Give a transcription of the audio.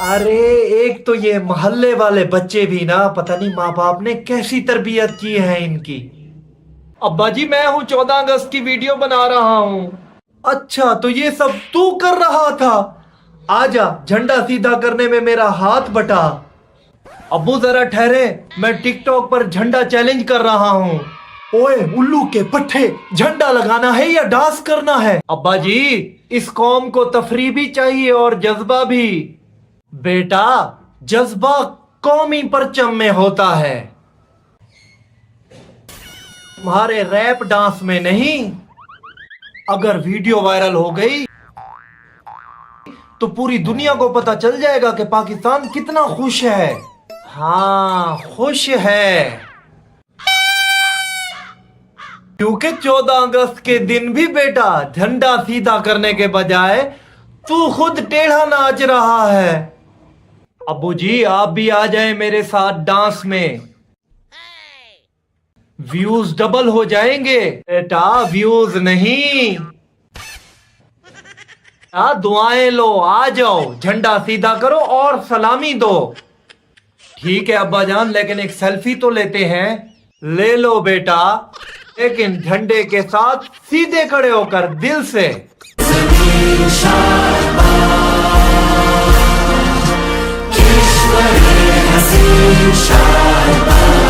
अरे एक तो ये मोहल्ले वाले बच्चे भी ना, पता नहीं माँ बाप ने कैसी तरबियत की है इनकी। अब्बा जी, मैं हूँ 14 अगस्त की वीडियो बना रहा हूँ। अच्छा तो ये सब तू कर रहा था? आजा, झंडा सीधा करने में मेरा हाथ बटा। अब्बू जरा ठहरे, मैं टिकटॉक पर झंडा चैलेंज कर रहा हूँ। ओए उल्लू के पट्टे, झंडा लगाना है या डांस करना है? अब्बा जी, इस कौम को तफरी भी चाहिए और जज्बा भी। बेटा, जज्बा कौमी परचम में होता है, तुम्हारे रैप डांस में नहीं। अगर वीडियो वायरल हो गई तो पूरी दुनिया को पता चल जाएगा कि पाकिस्तान कितना खुश है। हाँ, खुश है, क्योंकि 14 अगस्त के दिन भी बेटा झंडा सीधा करने के बजाय तू खुद टेढ़ा नाच रहा है। अब्बू जी, आप भी आ जाएं मेरे साथ डांस में, व्यूज डबल हो जाएंगे। बेटा व्यूज नहीं, दुआएं लो, आ जाओ, झंडा सीधा करो और सलामी दो। ठीक है अब्बा जान, लेकिन एक सेल्फी तो लेते हैं। ले लो बेटा, लेकिन झंडे के साथ सीधे खड़े होकर दिल से। शाबाश